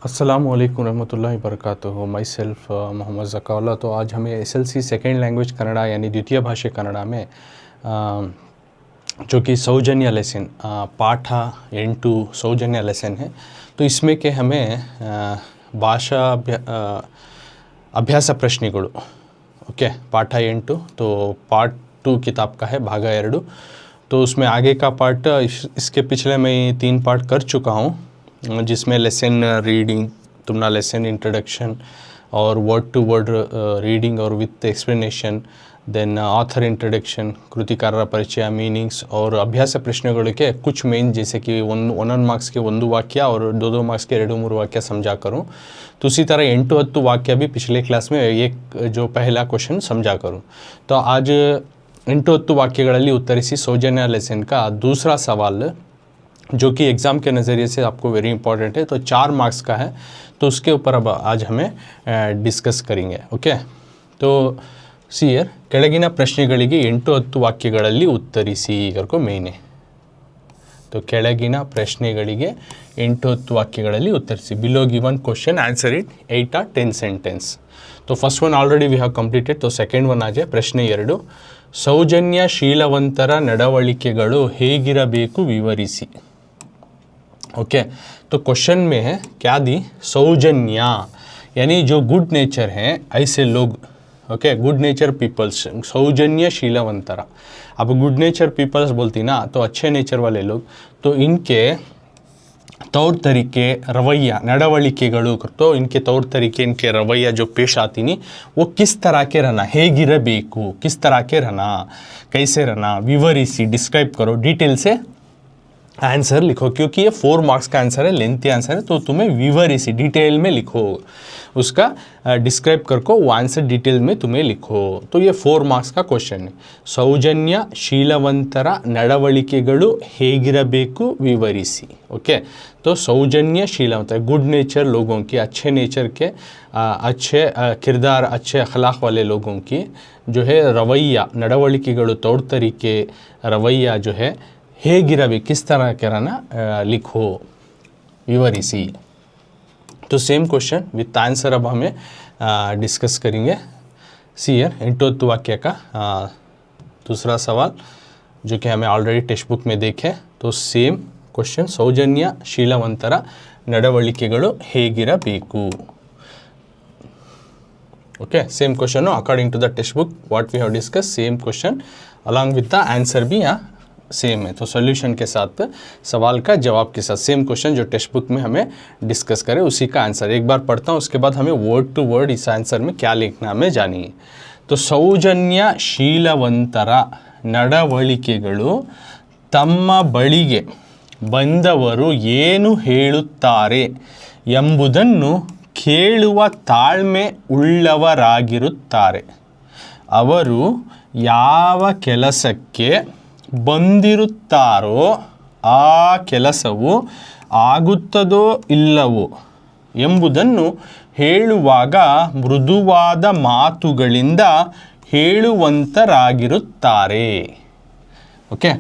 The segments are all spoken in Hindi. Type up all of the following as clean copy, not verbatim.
अस्सलाम वालेकुम रहमतुल्लाहि वबरकातुहू। My self Mohammad Zakaullah. तो आज हमें एसएलसी सेकेंड लैंग्वेज कन्नड़ा यानी द्वितीय भाषे कन्नड़ा में जो कि सौजन्य लेसन पाठ 8 सौजन्य लेसन है। तो इसमें के हमें भाषा अभ्यास प्रश्नेगळु ओके पाठ 8 तो पार्ट 2 किताब का है भाग 2। तो उसमें आगे का पार्ट इसके पिछले मैं 3 पार्ट कर चुका हूँ, जिसमें लेसन रीडिंग तुमना लेसन इंट्रोडक्शन और वर्ड टू वर्ड रीडिंग और with explanation, then author introduction, कृतिकारರ ಪರಿಚಯ, मीनिंग्स और अभ्यास प्रश्नಗಳಿಗೆ कुछ मेन जैसे कि 1 मार्क्स के 1 वाक्य और 2 मार्क्स के 2-3 वाक्य समझा करूँ। तो उसी तरह 8-10 वाक्य भी पिछले क्लास में एक जो पहला क्वेश्चन समझा करूँ। तो आज 8-10 वाक्यಗಳಲ್ಲಿ उत्तरिಸಿ सौजन्य लेसन का दूसरा सवाल जो कि एग्ज़ाम के नज़रिए से आपको वेरी इंपॉर्टेंट है, तो 4 मार्क्स का है। तो उसके ऊपर अब आज हमें डिस्कस करेंगे। ओके, तो सियर ಕೆಳಗಿನ ಪ್ರಶ್ನೆಗಳಿಗೆ 8-10 ವಾಕ್ಯಗಳಲ್ಲಿ ಉತ್ತರಿಸಿ ಕರ್ಕೊ ಮೇನೆ। तो ಕೆಳಗಿನ ಪ್ರಶ್ನೆಗಳಿಗೆ 8-10 ವಾಕ್ಯಗಳಲ್ಲಿ ಉತ್ತರಿಸಿ। Below given question answer it 8 or 10 sentence. तो first one already we have completed. तो सेकेंड वन आज ಪ್ರಶ್ನೆ 2, ಸೌಜನ್ಯಶೀಲವಂತರ ನಡವಳಿಕೆಗಳು ಹೇಗಿರಬೇಕು ವಿವರಿಸಿ। ओके, तो क्वेश्चन में है क्या दी, सौजन्य यानी जो गुड नेचर हैं ऐसे लोग, ओके गुड नेचर पीपल्स, सौजन्य शीलवंतरा। अब गुड नेचर पीपल्स बोलती ना तो अच्छे नेचर वाले लोग, तो इनके तौर तरीके रवैया नडवलिकेगळु, तो इनके तौर तरीके इनके रवैया जो पेश आती नहीं वो किस तरह के रहना, ಹೇಗಿರಬೇಕು किस तरह के रहना, कैसे रहना, विवरिಸಿ डिस्क्राइब करो, डिटेल से आंसर लिखो। क्योंकि ये 4 मार्क्स का आंसर है, लेंथी आंसर है, तो तुम्हें विवरिಸಿ डिटेल में लिखो, उसका डिस्क्राइब करको वो आंसर डिटेल में तुम्हें लिखो। तो ये 4 मार्क्स का क्वेश्चन है। सौजन्ಯ ಶೀಲವಂತರ ನಡವಳಿಕೆಗಳು ಹೇಗಿರಬೇಕು ವಿವರಿಸಿ। ओके, तो सौजन्य शीलवंत गुड नेचर लोगों की, अच्छे नेचर के अच्छे किरदार, अच्छे अखलाक वाले लोगों की जो है रवैया नडवलिकेಗಳು तौर तरीके रवैया जो है ಹೇಗಿರಬೇಕು किस तरह के रहना लिखो विवरिसी। तो सेम क्वेश्चन विथ आंसर अब हमें डिस्कस करेंगे। सियर 8 वाक्य का दूसरा सवाल जो कि हमें ऑलरेडी टेक्स्ट बुक में देखे। तो सेम क्वेश्चन, सौजन्ಯ ಶೀಲವಂತರ ನಡವಳಿಕೆಗಳು ಹೇಗಿರಬೇಕು। Okay, same question according to the text book what we have discuss, same question along with the answer भी यहाँ सेम है। तो सॉल्यूशन के साथ सवाल का जवाब के साथ सेम क्वेश्चन जो टेक्स्ट बुक में हमें डिस्कस करें उसी का आंसर एक बार पढ़ता हूँ, उसके बाद हमें वर्ड टू वर्ड इस आंसर में क्या लिखना हमें जानिए। तो ಸೌಜನ್ಯ ಶೀಲವಂತರ ನಡವಳಿಕೆಗಳು ತಮ್ಮ ಬಳಿಗೆ ಬಂದವರು ಏನು ಹೇಳುತ್ತಾರೆ ಎಂಬುದನ್ನು ಕೇಳುವ ತಾಳ್ಮೆ ಉಳ್ಳವರಾಗಿರುತ್ತಾರೆ। ಅವರು ಯಾವ ಕೆಲಸಕ್ಕೆ ಬಂದಿರುತ್ತಾರೋ ಆ ಕೆಲಸವು ಆಗುತ್ತದೋ ಇಲ್ಲವೋ ಎಂಬುದನ್ನು ಹೇಳುವಾಗ ಮೃದುವಾದ ಮಾತುಗಳಿಂದ ಹೇಳುವಂತರಾಗಿರುತ್ತಾರೆ। Okay,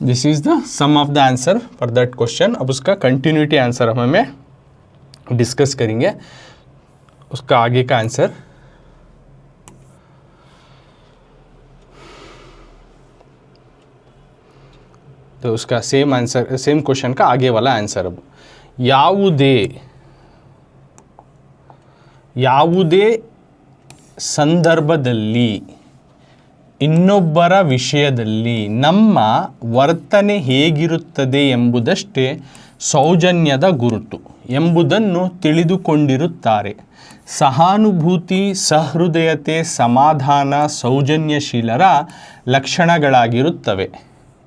this is the some of the answer for that question. अब उसका कंटिन्यूटी आंसर हम हमें डिस्कस करेंगे, उसका आगे का आंसर। तो उसका सेम आंसर, सेम क्वेश्चन का आगे वाला आंसर। अब ಯಾವುದೇ ಸಂದರ್ಭದಲ್ಲಿ ಇನ್ನೊಬ್ಬರ ವಿಷಯದಲ್ಲಿ ನಮ್ಮ ವರ್ತನೆ ಹೇಗಿರುತ್ತದೆ ಎಂಬುದಷ್ಟೇ ಸೌಜನ್ಯದ ಗುರುತು ಎಂಬುದನ್ನು ತಿಳಿದುಕೊಂಡಿರುತ್ತಾರೆ। ಸಹಾನುಭೂತಿ, ಸಹೃದಯತೆ, ಸಮಾಧಾನ ಸೌಜನ್ಯಶೀಲರ ಲಕ್ಷಣಗಳಾಗಿರುತ್ತವೆ।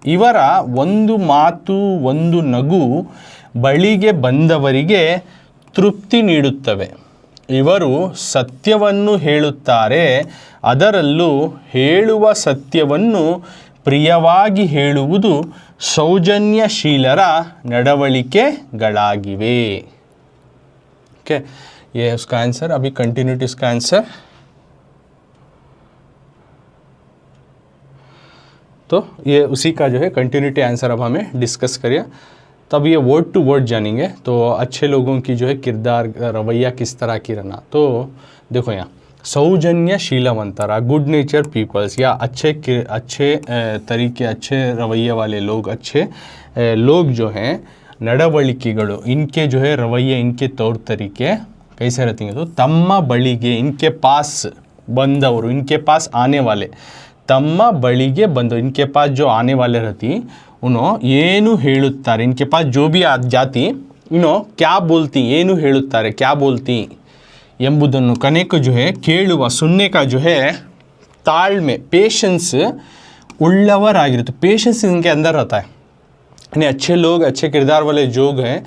ಇವರ ಒಂದು ಮಾತು, ಒಂದು ನಗು ಬಳಿಗೆ ಬಂದವರಿಗೆ ತೃಪ್ತಿ ನೀಡುತ್ತವೆ। ಇವರು ಸತ್ಯವನ್ನು ಹೇಳುತ್ತಾರೆ, ಅದರಲ್ಲೂ ಹೇಳುವ ಸತ್ಯವನ್ನು ಪ್ರಿಯವಾಗಿ ಹೇಳುವುದು ಸೌಜನ್ಯಶೀಲರ ನಡವಳಿಕೆಗಳಾಗಿವೆ। ओके, ये उसका आंसर। अभी कंटिन्यूटी इसका आंसर। तो ये उसी का जो है कंटिन्यूटी आंसर अब हमें डिस्कस करिए। तो अब ये वर्ड टू वर्ड जानेंगे। तो अच्छे लोगों की जो है किरदार रवैया किस तरह की रहना। तो देखो यहाँ सौजन्यशीलवंतरा, गुड नेचर पीपल्स, या अच्छे तरीके, अच्छे रवैये वाले लोग, अच्छे लोग जो हैं, नडवಳಿಕೆಗಳು, इनके जो है रवैये, इनके तौर तरीके कैसे रहते हैं। तो तಮ್ಮ ಬಳಿಗೆ, इनके पास बंदವರು, इनके पास आने वाले, तಮ್ಮ ಬಳಿಗೆ बंदವರು, इनके पास जो आने वाले रहती उन्हों ಏನು ಹೇಳುತ್ತಾರೆ, इनके पास जो भी जाती इन्हों क्या बोलती, ಏನು ಹೇಳುತ್ತಾರೆ, क्या बोलती ಎಂಬುದನ್ನು ಕನೆಕ जो है ಕೇಳುವ, सुनने का जो है ताಳ್ಮೆ, पेशेंस उल्लवर ಆಗಿರುತ್ತೆ। पेशेंस इनके अंदर रहता है। यानी अच्छे लोग, अच्छे किरदार वाले लोग हैं,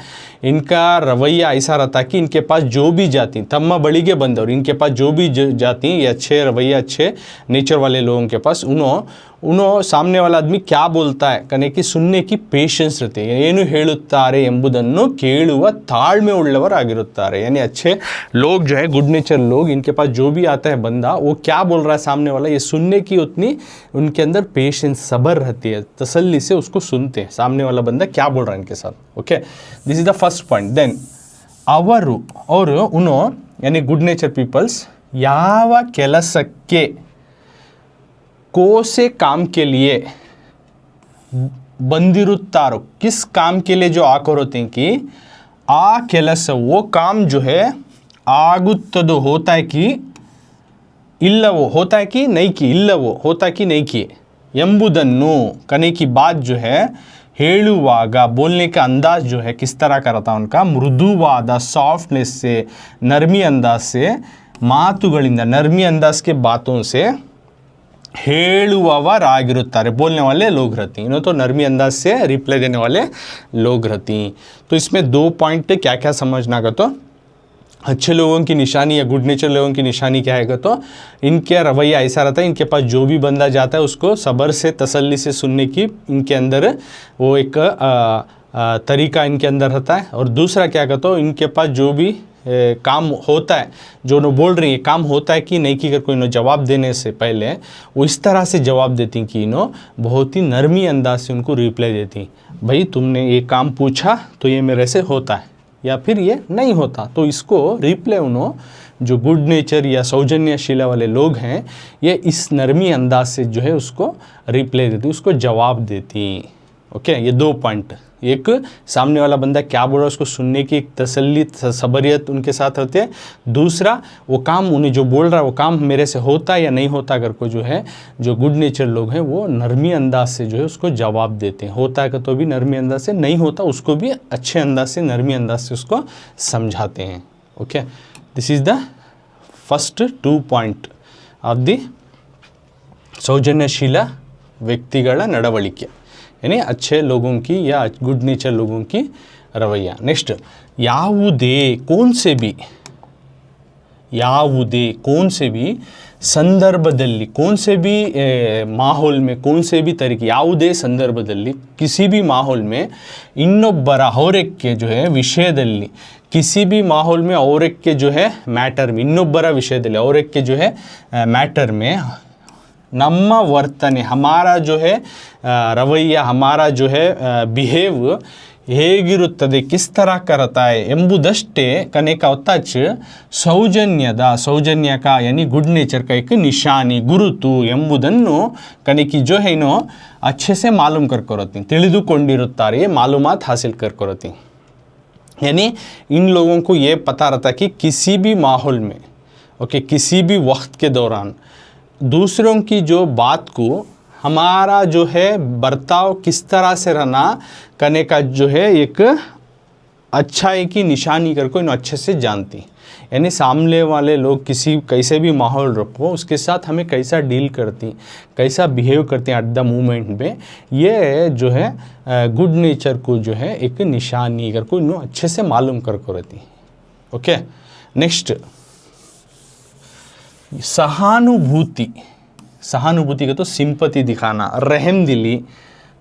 इनका रवैया ऐसा रहता है कि इनके पास जो भी जाती, तಮ್ಮ ಬಳಿಗೆ ಬಂದವರು, इनके पास जो भी जाती, ये अच्छे रवैया, अच्छे नेचर वाले लोगों के पास उन्हों सामने वाला आदमी क्या बोलता है कहने की सुनने की पेशेंस रहती है। ಏನು ಹೇಳುತ್ತಾರೆ ಎಂಬುದನ್ನು ಕೇಳುವ ತಾಳ್ಮೆ ಉಳ್ಳವರಾಗಿರುತ್ತಾರೆ। यानी अच्छे लोग जो है, गुड नेचर लोग, इनके पास जो भी आता है बंदा, वो क्या बोल रहा है सामने वाला, ये सुनने की उतनी उनके अंदर पेशेंस, सब्र रहती है, तसल्ली से उसको सुनते हैं सामने वाला बंदा क्या बोल रहा है इनके साथ। Okay, this is the first point. Then ಅವರು और उन्हों यानी गुड नेचर पीपल्स ಯಾವ ಕೆಲಸಕ್ಕೆ, कोसे काम के लिए ಬಂದಿರುತ್ತಾರೋ, किस काम के लिए जो आकर होते हैं कि आ ಕೆಲಸ, वो काम जो है ಆಗುತ್ತದೋ, होता है कि ಇಲ್ಲವೋ, होता है कि नहीं कि, ಇಲ್ಲವೋ होता है कि नहीं कि ಎಂಬುದನ್ನು कने की बात जो है ಹೇಳುವಾಗ, बोलने का अंदाज जो है किस तरह का रहता है उनका, मृदुवाद, सॉफ्टनेस से, नरमी अंदाज से, ಮಾತುಗಳಿಂದ, नरमी अंदाज के बातों से ಹೇಳುವವರಾಗಿರುತ್ತಾರೆ, बोलने वाले लोग रहती हैं। तो नरमी अंदाज से रिप्लाई देने वाले लोग रहती हैं। तो इसमें 2 पॉइंट क्या क्या समझना का, तो अच्छे लोगों की निशानी या गुड नेचर लोगों की निशानी क्या है, तो इनके रवैया ऐसा रहता है, इनके पास जो भी बंदा जाता है उसको सब्र से, तसल्ली से सुनने की इनके अंदर वो एक तरीका इनके अंदर रहता है। और दूसरा क्या कहते हो, इनके पास जो भी काम होता है, जो उन्होंने बोल रही है काम होता है कि नहीं कि, अगर कोई इन्हों जवाब देने से पहले वो इस तरह से जवाब देती कि इन्हों बहुत ही नरमी अंदाज से उनको रिप्लाई देती, भाई तुमने ये काम पूछा तो ये मेरे से होता है या फिर ये नहीं होता। तो इसको रिप्लाई उन्हों जो गुड नेचर या सौजन्यशीला वाले लोग हैं, ये इस नरमी अंदाज से जो है उसको रिप्लाई देती, उसको जवाब देती। ओके, ये 2 पॉइंट, एक सामने वाला बंदा क्या बोल रहा है उसको सुनने की एक तसल्ली, सबरियत उनके साथ रहती है। दूसरा, वो काम उन्हें जो बोल रहा है वो काम मेरे से होता है या नहीं होता, अगर को जो है जो गुड नेचर लोग हैं वो नरमी अंदाज से जो है उसको जवाब देते हैं। होता है तो भी नरमी अंदाज से, नहीं होता उसको भी अच्छे अंदाज से, नरमी अंदाज से उसको समझाते हैं। Okay, this is the first 2 point of the सौजन्यशीला ವ್ಯಕ್ತಿಗಳ ನಡವಳಿಕೆ, यानी अच्छे लोगों की या गुड नेचर लोगों की रवैया। नेक्स्ट, ಯಾವುದೇ, कौन से भी, ಯಾವುದೇ कौन से भी संदर्भದಲ್ಲಿ, कौन से भी माहौल में, कौन से भी तरीके, ಯಾವುದೇ ಸಂದರ್ಭದಲ್ಲಿ, किसी भी माहौल में ಇನ್ನೊಬ್ಬರ, और एक के जो है ವಿಷಯದಲ್ಲಿ, किसी भी माहौल में और एक के जो है मैटर में, ಇನ್ನೊಬ್ಬರ ವಿಷಯದಲ್ಲಿ और एक के जो है मैटर में ನಮ್ಮ ವರ್ತನೆ, हमारा जो है रवैया, हमारा जो है बिहेव ಹೇಗಿರುತ್ತದೆ, किस तरह करता है ಎಂಬುದಷ್ಟೇ ಕನೆ का टच ಸೌಜನ್ಯದ, सौजन्य का यानी गुड नेचर का एक निशानी, गुरुतु ಎಂಬುದನ್ನು कने की जो है इन्हों अच्छे से मालूम करती, ತಿಳಿದುಕೊಂಡಿರುತ್ತಾರೆ, मालूमात हासिल करती। यानी इन लोगों को ये पता रहता है कि किसी भी माहौल में, ओके, किसी भी वक्त के दौरान दूसरों की जो बात को, हमारा जो है बर्ताव किस तरह से रहना करने का जो है एक अच्छाई की निशानी कर को इन अच्छे से जानती। यानी सामने वाले लोग किसी कैसे भी माहौल रखो उसके साथ हमें कैसा डील करती, कैसा बिहेव करते हैं एट द मोमेंट में, ये जो है गुड नेचर को जो है एक निशानी कर को इन अच्छे से मालूम कर को रहती। ओके, नेक्स्ट, सहानुभूति, सहानुभूति का तो सिंपति दिखाना, रहम दिली,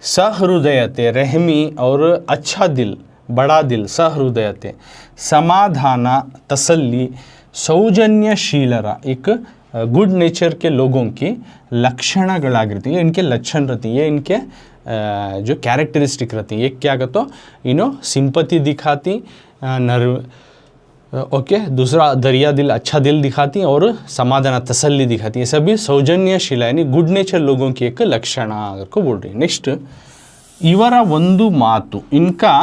सहृदयते, रहमी और अच्छा दिल, बड़ा दिल, सहृदयते, समाधान, तसल्ली, सौजन्यशीलरा, एक गुड नेचर के लोगों की लक्षणಗಳಾಗಿರ್ತೀವಿ, इनके लक्षण रहती है, इनके जो कैरेक्टरिस्टिक रहती है, एक क्या कहते हो सिंपति दिखाती, ओके, दूसरा दरिया दिल, अच्छा दिल दिखाती और समाधान, तसल्ली दिखाती है। सभी सौजन्यशील यानी गुड नेचर लोगों की एक लक्षण को बोल रही है। नेक्स्ट, इवरा वंदु मातु, इनका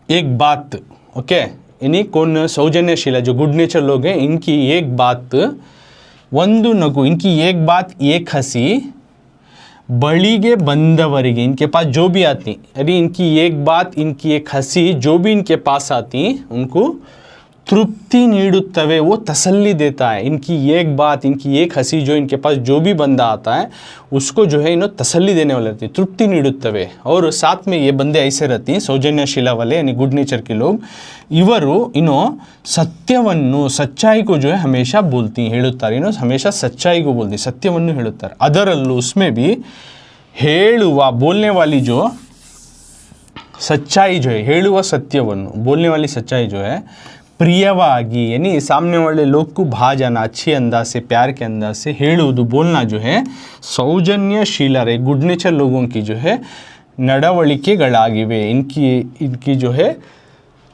एक बात, ओके, यानी कौन सौजन्यशील जो गुड नेचर लोग हैं, इनकी एक बात, वंदु नगु, इनकी एक बात, एक हंसी, बड़ीगे बंदवरिगे, इनके पास जो भी आती, अरे इनकी एक बात, इनकी एक हंसी जो भी इनके पास आती उनको तृप्ति नीडुत्तवे, वो तसल्ली देता है। इनकी एक बात, इनकी एक हंसी जो इनके पास जो भी बंदा आता है उसको जो है तसल्ली देने वाले रहती है, तृप्ति नीडुत्तवे। और साथ में ये बंदे ऐसे रहती हैं सौजन्यशीला वाले यानी गुड नेचर के लोग, इवरू सत्यवन्नु, सच्चाई को जो है हमेशा बोलती हैं, हेಳುತ್ತಾರೆ, हमेशा सच्चाई को बोलती, सत्यवन्नु हेಳುತ್ತಾರೆ। ಅದರಲ್ಲೂ उसमें भी ಹೇಳುವ, बोलने वाली जो सच्चाई जो है, ಹೇಳುವ सत्यवन्नु, बोलने वाली सच्चाई जो है, प्रियवागी यानी सामने वाले लोग को भा जाना, अच्छे अंदाज से, प्यार के अंदाज से, हेಳುವುದು, बोलना जो है सौजन्यशील रे गुड नेचर लोगों की जो है नडवಳಿಕೆಗಳಾಗಿವೆ, इनकी जो है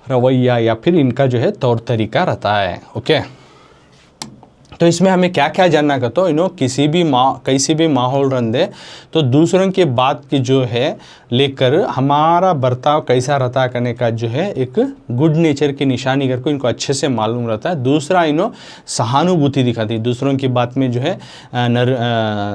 रवैया या फिर इनका जो है तौर तरीका रहता है। ओके, तो इसमें हमें क्या क्या जानना का, तो किसी भी माहौल रंदे तो दूसरों के बात की जो है लेकर हमारा बर्ताव कैसा रहता करने का जो है एक गुड नेचर की निशानी करके इनको अच्छे से मालूम रहता है। दूसरा सहानुभूति दिखाती है, दूसरों की बात में जो है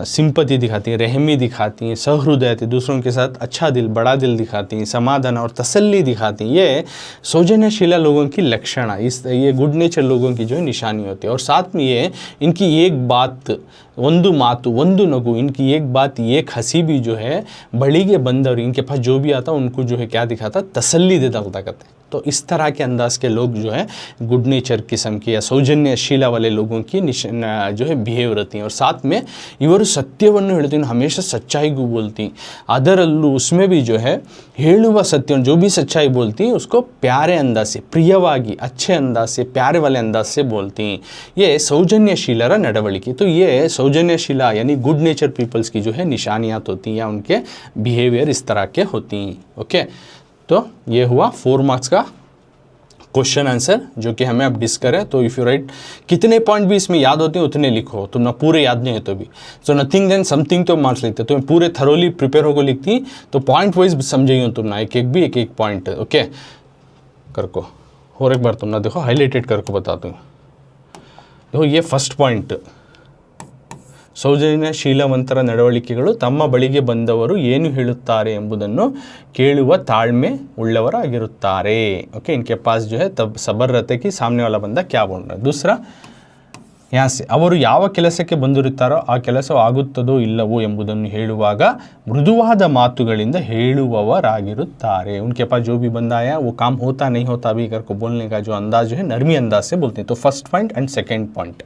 सिंपति दिखाती है, रहमी दिखाती है, सहृदयती, दूसरों के साथ अच्छा दिल, बड़ा दिल दिखाती हैं, समाधान और तसल्ली दिखाती हैं। ये सौजन्यशीला लोगों की लक्षण, ये गुड नेचर लोगों की जो है निशानी होती है। और साथ में ये इनकी एक बात, वंदु मातु वंदु नगु, इनकी एक बात, एक हंसी भी जो है बड़ीगे बंदर, इनके पास जो भी आता उनको जो है क्या दिखाता, तसल्ली देता कहते। तो इस तरह के अंदाज के लोग जो है गुड नेचर किस्म की या सौजन्यशीला वाले लोगों की जो है बिहेव रहती हैं। और साथ में इವರು सत्यವನ್ನು ಹೇಳ್ತೀನಿ, हमेशा सच्चाई को बोलती, ಅದರಲ್ಲೂ उसमें भी जो है ಹೇಳುವ सत्य, जो भी सच्चाई बोलती हैं उसको प्यारे अंदाज से, प्रियवागी, अच्छे अंदाज से, प्यारे वाले अंदाज से बोलती हैं। ये सौजन्यशीलರ नडवಳಿಕೆ। तो ये सौजन्यशीला यानी गुड नेचर पीपल्स की जो है निशानियात होती हैं या उनके बिहेवियर इस तरह के होती हैं। ओके, तो ये हुआ 4 मार्क्स का क्वेश्चन आंसर जो कि हमें अब डिस्कस करें। तो इफ़ यू राइट, कितने पॉइंट भी इसमें याद होते हैं उतने लिखो, तुम ना पूरे याद नहीं है तो भी, सो नथिंग देन समथिंग तो मार्क्स लिखते, तुम्हें पूरे थरोली प्रिपेयर होकर लिखती तो पॉइंट वाइज समझेगी तुम ना, एक एक भी एक एक पॉइंट। ओके, करको और एक बार तुम ना देखो, हाईलाइटेड करको बताता हूँ। देखो ये फर्स्ट पॉइंट, ಸೌಜನ್ಯಶೀಲವಂತರ ನಡವಳಿಕೆಗಳು ತಮ್ಮ ಬಳಿಗೆ ಬಂದವರು ಏನು ಹೇಳುತ್ತಾರೆ ಎಂಬುದನ್ನು ಕೇಳುವ ತಾಳ್ಮೆ ಉಳ್ಳವರಾಗಿರುತ್ತಾರೆ। ओके, इनके पास जो है तब सबर रहते कि सामने वाला बंदा क्या बोल रहा है। दूसरा यहाँ से ಅವರು ಯಾವ ಕೆಲಸಕ್ಕೆ ಬಂದಿರುತ್ತಾರೋ ಆ ಕೆಲಸವು ಆಗುತ್ತದೋ ಇಲ್ಲವೋ ಎಂಬುದನ್ನು ಹೇಳುವಾಗ ಮೃದುವಾದ ಮಾತುಗಳಿಂದ ಹೇಳುವವರಾಗಿರುತ್ತಾರೆ। उनके पास जो भी बंदा आया वो काम होता नहीं होता भी करके बोलने का जो अंदाज जो है नरमी अंदाज से बोलते हैं। तो first point and second point.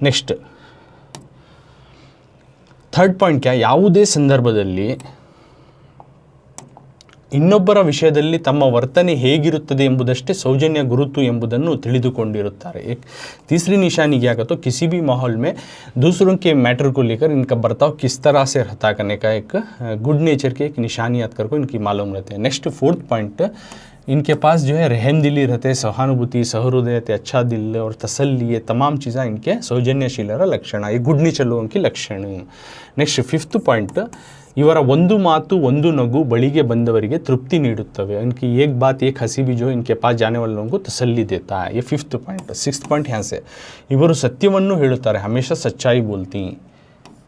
Next third point क्या, ಯಾವುದೇ ಸಂದರ್ಭದಲ್ಲಿ ಇನ್ನೊಬ್ಬರ ವಿಷಯದಲ್ಲಿ ತಮ್ಮ ವರ್ತನೆ ಹೇಗಿರುತ್ತದೆ ಎಂಬುದಷ್ಟೇ ಸೌಜನ್ಯ ಗುರುತು ಎಂಬುದನ್ನು ತಿಳಿದುಕೊಂಡಿರುತ್ತಾರೆ। एक तीसरी निशानी क्या कहते, तो किसी भी माहौल में दूसरों के मैटर को लेकर इनका बर्ताव किस तरह से रहता करने का एक गुड नेचर की एक निशानी याद करके इनकी मालूम रहते हैं। नेक्स्ट 4th पॉइंट, इनके पास जो है रहमदिली रहते, सहानुभूति, सहृदयते, अच्छा दिल और तसल्ली, ये तमाम चीज़ें इनके सौजन्यशीलರ लक्षण, ये गुड नेचर लोगों की लक्षण। नेक्स्ट 5th पॉइंट, ಇವರ ಒಂದು ಮಾತು ಒಂದು ನಗು ಬಳಿಗೆ ಬಂದವರಿಗೆ ತೃಪ್ತಿ ನೀಡುತ್ತವೆ। इनकी एक बात, एक हंसी भी जो इनके पास जाने वाले लोगों को तसल्ली देता है। ये 5th पॉइंट। 6th पॉइंट यहाँ से, ಇವರು ಸತ್ಯವನ್ನು ಹೇಳುತ್ತಾರೆ, हमेशा सच्चाई बोलती।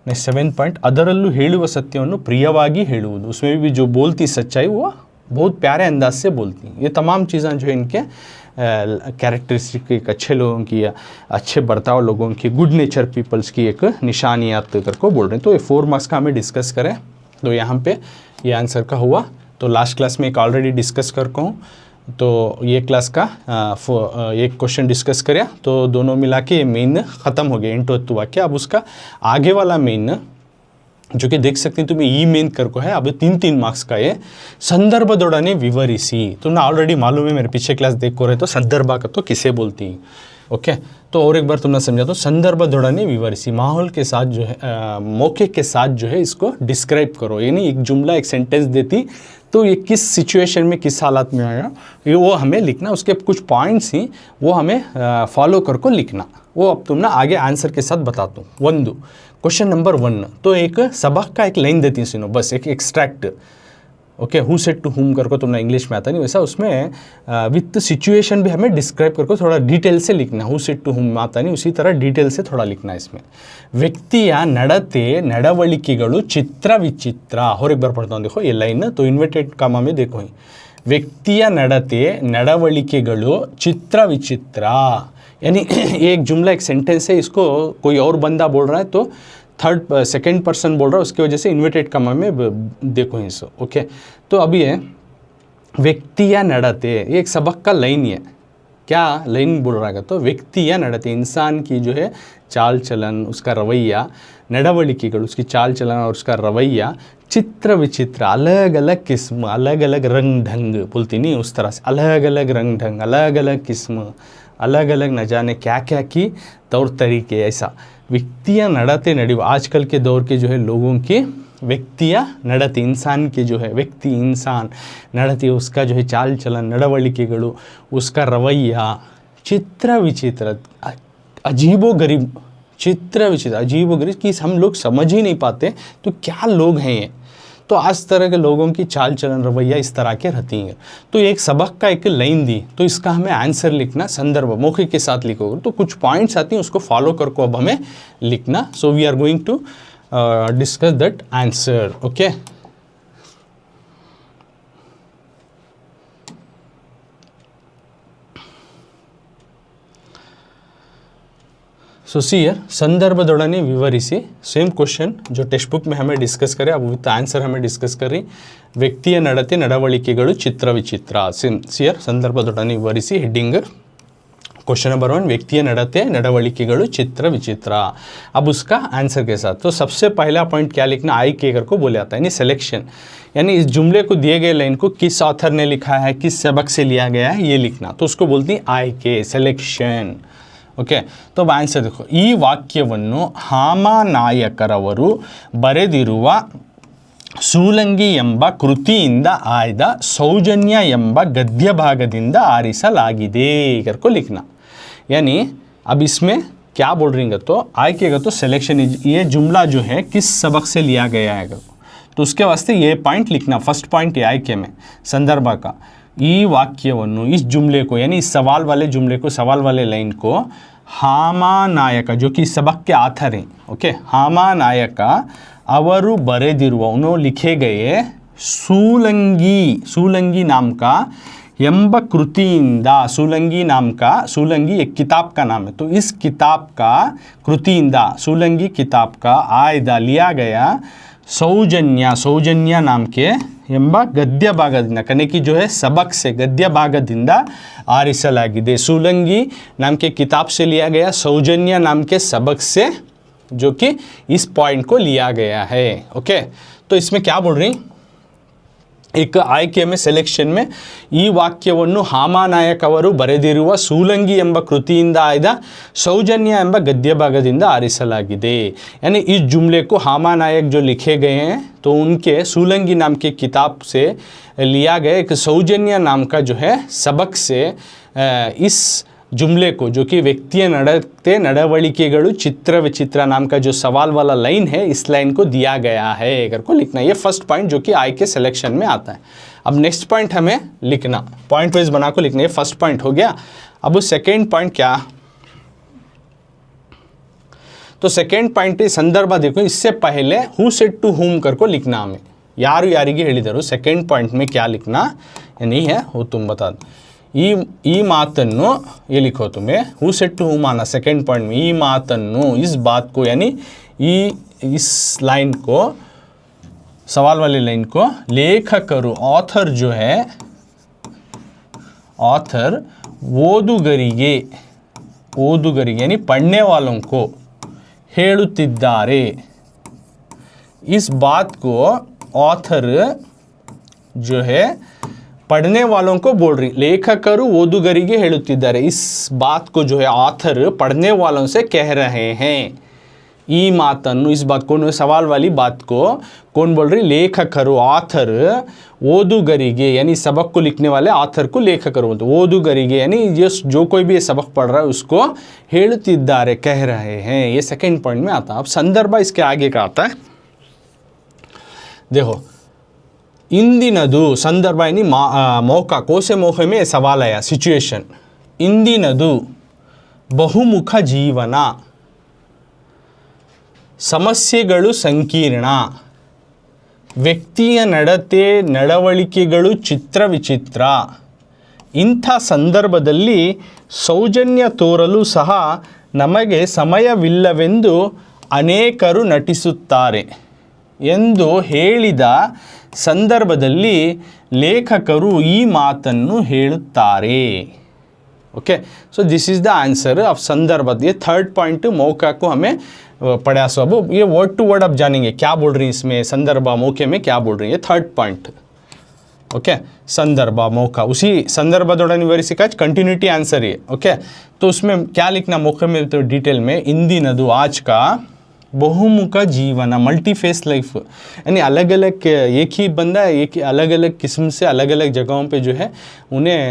नेक्स्ट 7th पॉइंट, ಅದರಲ್ಲೂ ಹೇಳುವ ಸತ್ಯವನ್ನು ಪ್ರಿಯವಾಗಿ ಹೇಳುವುದು, उसमें भी जो बोलती सच्चाई वो बहुत प्यारे अंदाज से बोलती हैं। ये तमाम चीज़ें जो इनके कैरेक्टरिस्टिक एक अच्छे लोगों की या अच्छे बर्ताव लोगों की, गुड नेचर पीपल्स की एक निशानियात करके बोल रहे हैं। तो ये 4 मार्क्स का हमें डिस्कस करें, तो यहाँ पे ये आंसर का हुआ। तो लास्ट क्लास में एक ऑलरेडी डिस्कस करके हूँ, तो ये क्लास का एक क्वेश्चन डिस्कस करें, तो दोनों मिला के ये मेन ख़त्म हो गया, इंटो तो वाक्य। अब उसका आगे वाला मेन जो कि देख सकते हैं तुम्हें ई मेन करको है, अब 3-3 मार्क्स का ये ಸಂದರ್ಭದೊಡನೆ ವಿವರಿಸಿ। तुमने ऑलरेडी मालूम है, मेरे पीछे क्लास देख को रहे तो संदर्भ का तो किसे बोलती हैं, ओके, तो और एक बार तुमने समझा तो संदर्भदೊಡನೆ विवरिಸಿ, माहौल के साथ जो है मौके के साथ जो है इसको डिस्क्राइब करो। यानी एक जुमला एक सेंटेंस देती तो ये किस सिचुएशन में किस हालात में आया ये वो हमें लिखना, उसके कुछ पॉइंट्स ही वो हमें फॉलो करके लिखना। वो अब तुम ना आगे आंसर के साथ बताता हूँ। ಒಂದು क्वेश्चन नंबर 1 तो एक सबक का एक लाइन देती सुनो, बस एक extract. Okay, who said to whom करके तुमने इंग्लिश में आता नहीं वैसा, उसमें विथ सिचुएशन भी हमें डिस्क्राइब करके थोड़ा डिटेल से लिखना। हु सेड टू हुम आता नहीं, उसी तरह डिटेल से थोड़ा लिखना इसमें। ವ್ಯಕ್ತಿಯ ನಡತೆ ನಡವಳಿಕೆಗಳು ಚಿತ್ರ ವಿಚಿತ್ರ। और एक बार पढ़ता हूँ, देखो ये लाइन तो इन्वर्टेड कामा में देखो ही, ವ್ಯಕ್ತಿಯ ನಡತೆ ನಡವಳಿಕೆಗಳು ಚಿತ್ರ ವಿಚಿತ್ರ। यानी एक जुमला एक सेंटेंस है, इसको कोई और बंदा बोल रहा है तो सेकंड पर्सन बोल रहा है, उसकी वजह से इन्वर्टेड कमा में देखो इसको। ओके, तो अभी है व्यक्ति या नड़ते, ये एक सबक का लाइन है। क्या लाइन बोल रहा है तो व्यक्ति या नड़ते, इंसान की जो है चाल चलन, उसका रवैया, नडवलिकेಗಳು उसकी चाल चलन और उसका रवैया चित्र विचित्र, अलग अलग किस्म, अलग अलग रंग ढंग बोलती नहीं उस तरह से, अलग अलग रंग ढंग, अलग अलग किस्म, अलग अलग न जाने क्या क्या की तौर तरीके। ऐसा व्यक्तियाँ नड़ते नड़ी, आजकल के दौर के जो है लोगों की व्यक्तियाँ नड़ते, इंसान के जो है व्यक्ति इंसान नड़ते, उसका जो है चाल चलन नडवलिकेಗಳು, उसका रवैया चित्र विचित्र, अजीबो गरीब, चित्र विचित्र अजीबो गरीब कि हम लोग समझ ही नहीं पाते तो क्या लोग हैं ये। तो आज तरह के लोगों की चाल चलन रवैया इस तरह के रहती हैं। तो एक सबक का एक लाइन दी तो इसका हमें आंसर लिखना, संदर्भ मौके के साथ लिखोगे तो कुछ पॉइंट्स आती हैं, उसको फॉलो करके अब हमें लिखना। So we are going to discuss that answer. Okay, so see here, संदर्भದೊಡನೆ विवरिಸಿ, सेम क्वेश्चन जो टेक्स्ट बुक में हमें डिस्कस करें, अब विथ आंसर हमें डिस्कस कर रही। ವ್ಯಕ್ತಿಯ ನಡತೆ ನಡವಳಿಕೆಗಳು ಚಿತ್ರ ವಿಚಿತ್ರ, ಸಿಯರ್ ಸಂದರ್ಭದೊಡನೆ ವಿವರಿಸಿ, ಹೆಡ್ಡಿಂಗ್ क्वेश्चन नंबर 1 व्यक्तिय नड़ते नडवलिकेಗಳು चित्र विचित्र। अब उसका आंसर के साथ तो सबसे पहला पॉइंट क्या लिखना, आई के कर को बोले आता है, यानी सिलेक्शन, यानी इस जुमले को दिए गए लाइन को किस ऑथर ने लिखा है, किस सबक से लिया गया है, ये लिखना। तो उसको बोलती हैं आई के, सिलेक्शन। ओके, तो अब आंसर देखो, ಈ ವಾಕ್ಯವನ್ನು ಹಾಮಾನಾಯಕರವರು ಬರೆದಿರುವ ಸೂಲಂಗಿ ಎಂಬ ಕೃತಿಯಿಂದ ಆಯ್ದ ಸೌಜನ್ಯ ಎಂಬ ಗದ್ಯ ಭಾಗದಿಂದ ಆರಿಸಲಾಗಿದೆ करको लिखना। यानी अब इसमें क्या बोल रही है तो आयकेगा तो सिलेक्शन, ये जुमला जो है किस सबक से लिया गया है तो उसके वास्ते ये पॉइंट लिखना। फर्स्ट पॉइंट ये आयके में संदर्भ का, ಈ ವಾಕ್ಯವನ್ನು, इस जुमले को यानी इस सवाल वाले जुमले को, सवाल वाले लाइन को ಹಾಮಾನಾಯಕ जो कि सबक के आथर हैं, ओके, ಹಾಮಾನಾಯಕ ಅವರು ಬರೆದಿರುವ, उन्होंने लिखे गए सूलंगी, सूलंगी नाम का ಎಂಬ ಕೃತಿಯಿಂದ, सूलंगी नाम का, सूलंगी एक किताब का नाम है, तो इस किताब का कृतिಯಿಂದ, सूलंगी किताब का आयदा लिया गया सौजन्य, सौजन्य नाम के ಎಂಬ ಗದ್ಯ ಭಾಗದಿಂದ, कने की जो है सबक से गद्य भागದಿಂದ आरिಸಲಾಗಿದೆ। सूलंगी नाम के किताब से लिया गया, सौजन्य नाम के सबक से, जो कि इस पॉइंट को लिया गया है। ओके, तो इसमें क्या बोल रही, एक ಆಯ್ಕೆ में सिलेक्शन में ಈ ವಾಕ್ಯವನ್ನು ಹಾಮಾನಾಯಕ ಅವರು ಬರೆದಿರುವ ಸೂಲಂಗಿ ಎಂಬ ಕೃತಿಯಿಂದ ಆಯ್ದ सौजन्य ಎಂಬ गद्य भागದಿಂದ आरिಸಲಾಗಿದೆ। यानी इस जुमले को हामानायक जो लिखे गए हैं तो उनके सूलंगी नाम की किताब से लिया गया एक सौजन्य नाम का जो है सबक से इस जुमले को, जो कि व्यक्तिय नड़ते नडवलिकेಗಳು चित्र विचित्र नाम का जो सवाल वाला लाइन है, इस लाइन को दिया गया है करको लिखना। ये फर्स्ट पॉइंट जो कि आई के सिलेक्शन में आता है। अब नेक्स्ट पॉइंट हमें लिखना, पॉइंट वाइज बना को लिखना। ये फर्स्ट पॉइंट हो गया। अब सेकेंड पॉइंट क्या, तो सेकेंड पॉइंट संदर्भ देखो, इससे पहले हु सेड टू हुम करको लिखना हमें, यारू यारिगे ಹೇಳಿದರು। सेकेंड पॉइंट में क्या लिखना या नहीं है वो तुम बता दो। ಈ ಮಾತನ್ನು ये लिखो तुम्हें, हु सेड टू हुम आना सेकेंड पॉइंट में, ಈ ಮಾತನ್ನು, इस बात को, यानी इस लाइन को, सवाल वाली लाइन को लेखकರು, ऑथर जो है, ऑथर ಓದುಗರಿಗೆ, ಓದುಗರಿಗೆ यानी पढ़ने वालों को ಹೇಳುತ್ತಿದ್ದಾರೆ। इस बात को ऑथर जो है पढ़ने वालों को बोल रही, लेखकರು ಓದುಗರಿಗೆ ಹೇಳುತ್ತಿದ್ದಾರೆ. इस बात को जो है ऑथर पढ़ने वालों से कह रहे हैं. ಈ ಮಾತನ್ನು, इस बात को, सवाल वाली बात को कौन बोल रही? लेखकರು, ऑथर ಓದುಗರಿಗೆ यानी सबक को लिखने वाले ऑथर को लेखकರು बोलते. ಓದುಗರಿಗೆ यानी जो कोई भी ये सबक पढ़ रहा है उसको ಹೇಳುತ್ತಿದ್ದಾರೆ, कह रहे हैं. ये सेकंड पॉइंट में आता है. अब संदर्भ इसके आगे का आता है. देखो, इंदिनदु संदर्भ यानी मौका, कोसे मौके में सवाल आया, सिचुएशन. इंदिनदु ಬಹುಮುಖ ಜೀವನ, ಸಮಸ್ಯೆಗಳು ಸಂಕೀರ್ಣ, ವ್ಯಕ್ತಿಯ ನಡತೆ ನಡವಳಿಕೆಗಳು ಚಿತ್ರ ವಿಚಿತ್ರ. ಇಂಥ ಸಂದರ್ಭದಲ್ಲಿ ಸೌಜನ್ಯ ತೋರಲು ಸಹ ನಮಗೆ ಸಮಯವಿಲ್ಲವೆಂದು ಅನೇಕರು ನಟಿಸುತ್ತಾರೆ ಎಂದು ಹೇಳಿದ ಸಂದರ್ಭದಲ್ಲಿ ಲೇಖಕರು ಈ ಮಾತನ್ನು ಹೇಳುತ್ತಾರೆ. Okay, so this is the answer of संदर्भ. ये थर्ड पॉइंट मौका को हमें पढ़ा. सो अब ये वर्ड टू वर्ड अब जानेंगे क्या बोल रही हैं इसमें, संदर्भ मौके में क्या बोल रही है. थर्ड पॉइंट ओके, संदर्भ मौका, उसी संदर्भदೊಡನೆ ವಿವರಿಸಿಕ कंटिन्यूटी आंसर है. ओके, तो उसमें क्या लिखना मौके में, तो डिटेल में इंदिनदु आज का बहुमुख जीवन, मल्टी फेस लाइफ, यानी अलग अलग एक ही बंदा एक अलग अलग किस्म से अलग अलग जगहों पे जो है उन्हें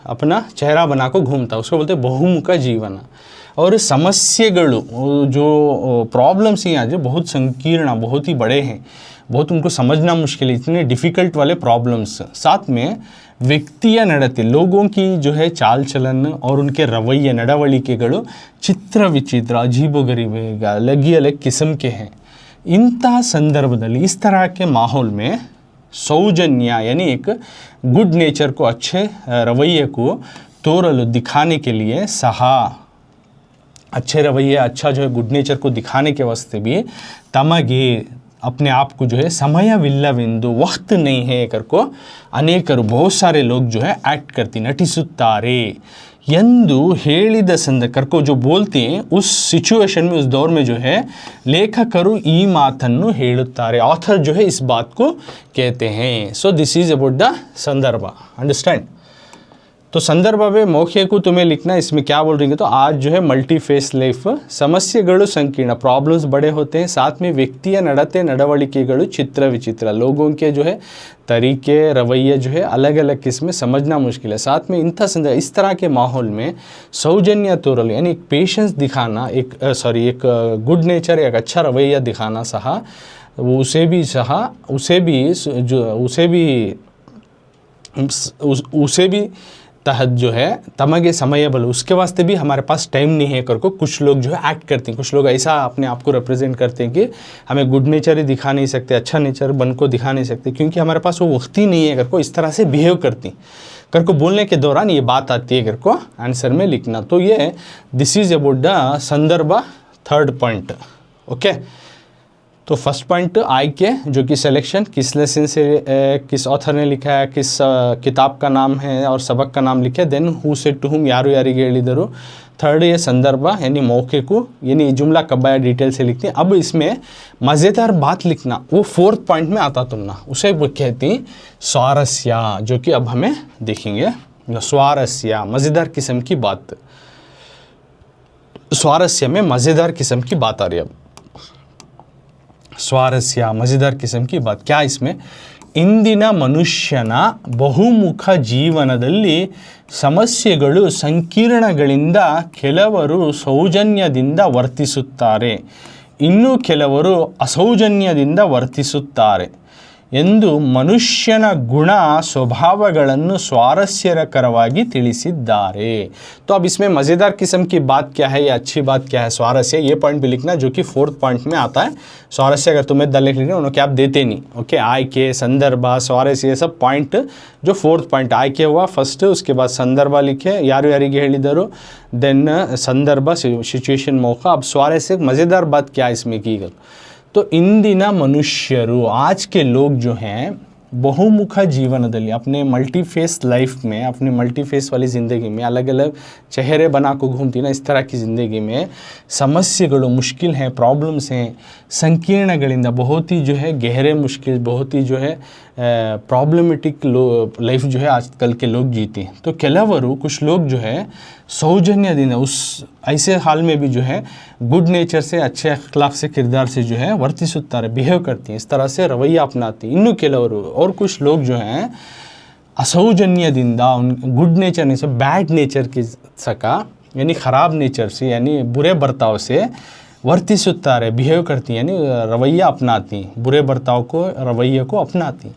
अपना चेहरा बना को घूमता, उसको बोलते हैं बहुमुख जीवन. और समस्याಗಳು, जो प्रॉब्लम्स हैं जो बहुत संकीर्ण, बहुत ही बड़े हैं, बहुत उनको समझना मुश्किल है, इतने डिफ़िकल्ट वाले प्रॉब्लम्स. साथ में व्यक्तिಯ ನಡತೆ, लोगों की जो है चाल चलन और उनके रवैये नडवಳಿಕೆಗಳು चित्र विचित्र, अजीबोगरीब, अलग ही अलग किस्म के हैं. इंತಹ संदर्भದಲ್ಲಿ, इस तरह के माहौल में सौजन्य यानी एक गुड नेचर को, अच्छे रवैये को तोरಲು, दिखाने के लिए, सहा अच्छे रवैये, अच्छा जो है गुड नेचर को दिखाने के वास्ते भी तमगे अपने आप को जो है ಸಮಯವಿಲ್ಲವೆಂದು, वक्त नहीं है कर को अनेकರು, बहुत सारे लोग जो है एक्ट करती, नटिಸುತ್ತಾರೆ ಎಂದು ಹೇಳಿದ कर को जो बोलते हैं उस सिचुएशन में, उस दौर में जो है लेखकರು ಈ ಮಾತನ್ನು ಹೇಳುತ್ತಾರೆ. ऑथर जो है इस बात को कहते हैं. सो दिस इज अबाउट द संदर्भ. अंडरस्टैंड? तो संदर्भ में मौके को तुम्हें लिखना, इसमें क्या बोल रही है, तो आज जो है मल्टी फेस लाइफ, समस्याಗಳು संकीर्ण, प्रॉब्लम्स बड़े होते हैं. साथ में व्यक्तिಯ ನಡತೆ ನಡವಳಿಕೆಗಳು चित्र विचित्र, लोगों के जो है तरीके रवैये जो है अलग अलग किस्म में समझना मुश्किल है. साथ में इंथा संदर्भ, इस तरह के माहौल में सौजन्य तोरल यानी एक पेशेंस दिखाना, एक गुड नेचर, एक अच्छा रवैया दिखाना सहा, उसे भी तहत जो है तमगे समय बल, उसके वास्ते भी हमारे पास टाइम नहीं है कर को कुछ लोग जो है एक्ट करते हैं. कुछ लोग ऐसा अपने आप को रिप्रेजेंट करते हैं कि हमें गुड नेचर ही दिखा नहीं सकते, अच्छा नेचर बन को दिखा नहीं सकते, क्योंकि हमारे पास वो वक्त ही नहीं है कर को इस तरह से बिहेव करती कर को. बोलने के दौरान ये बात आती है कर को आंसर में लिखना. तो ये दिस इज़ अबाउट द संदर्भ, थर्ड पॉइंट. ओके, तो फर्स्ट पॉइंट आई के, जो कि सिलेक्शन किस लेसन से, किस ऑथर ने लिखा है, किस किताब का नाम है और सबक का नाम लिखे. देन हु सेड टू हुम, यारू यारिगे ಹೇಳಿದರು. थर्ड ये संदर्भ यानी मौके को, यानी जुमला कब आया डिटेल से लिखते हैं. अब इसमें मज़ेदार बात लिखना, वो फोर्थ पॉइंट में आता तुमना, उसे वो कहती स्वारस्य, जो कि अब हमें देखेंगे. स्वारस्य मज़ेदार किस्म की बात, स्वारस्य में मज़ेदार किस्म की बात आ रही है. अब स्वारस्य मज़ेदार किस्म की बात क्या इसमें, ಇಂದಿನ ಮನುಷ್ಯನ ಬಹುಮುಖ ಜೀವನದಲ್ಲಿ ಸಮಸ್ಯೆಗಳು ಸಂಕೀರ್ಣಗಳಿಂದ ಕೆಲವರು ಸೌಜನ್ಯದಿಂದ ವರ್ತಿಸುತ್ತಾರೆ, ಇನ್ನು ಕೆಲವರು ಅಸೌಜನ್ಯದಿಂದ ವರ್ತಿಸುತ್ತಾರೆ ಎಂದು ಮನುಷ್ಯನ ಗುಣ स्वभावಗಳನ್ನು स्वारस्यकरವಾಗಿ ತಿಳಿಸಿದ್ದಾರೆ. तो अब इसमें मज़ेदार किस्म की बात क्या है या अच्छी बात क्या है, स्वारस्य, ये पॉइंट भी लिखना जो कि फोर्थ पॉइंट में आता है. स्वारस्य अगर तुम्हें दल लिख लिखना, उन्होंने क्या आप देते नहीं. ओके, आय के, संदर्भ, स्वारस्य, ये सब पॉइंट जो फोर्थ पॉइंट आय के हुआ फर्स्ट, उसके बाद संदर्भ लिखे, यारू यारिगे ಹೇಳಿದರು, देन संदर्भ सिचुएशन मौका. अब स्वारस्य मज़ेदार बात क्या है इसमें की गई, तो ಇಂದಿನ ಮನುಷ್ಯರು, आज के लोग जो हैं ಬಹುಮುಖ ಜೀವನದಲ್ಲಿ, अपने मल्टी फेस लाइफ में, अपने मल्टी फेस वाली ज़िंदगी में अलग अलग चेहरे बना को घूमती ना, इस तरह की ज़िंदगी में समस्याಗಳು, मुश्किल हैं, प्रॉब्लम्स हैं, संकीर्णಗಳಿಂದ, बहुत ही जो है गहरे मुश्किल, बहुत ही जो है प्रॉब्लमेटिक लाइफ जो है आजकल के लोग जीते हैं। तो ಕೆಲವರು कुछ लोग जो है सौजन्यದಿಂದ उस ऐसे हाल में भी जो है गुड नेचर से अच्छे अखलाक से किरदार से जो है वर्तिಸುತ್ತಾರೆ, बिहेव करती हैं, इस तरह से रवैया अपनाती। इನ್ನು ಕೆಲವರು और कुछ लोग जो हैं असौजन्यದಿಂದ गुड नेचर नहीं से बैड नेचर की सका यानी ख़राब नेचर से यानी बुरे बर्ताव से वर्तिಸುತ್ತಾರೆ, बिहेव करती यानी रवैया अपनाती, बुरे बर्ताव को रवैये को अपनाती।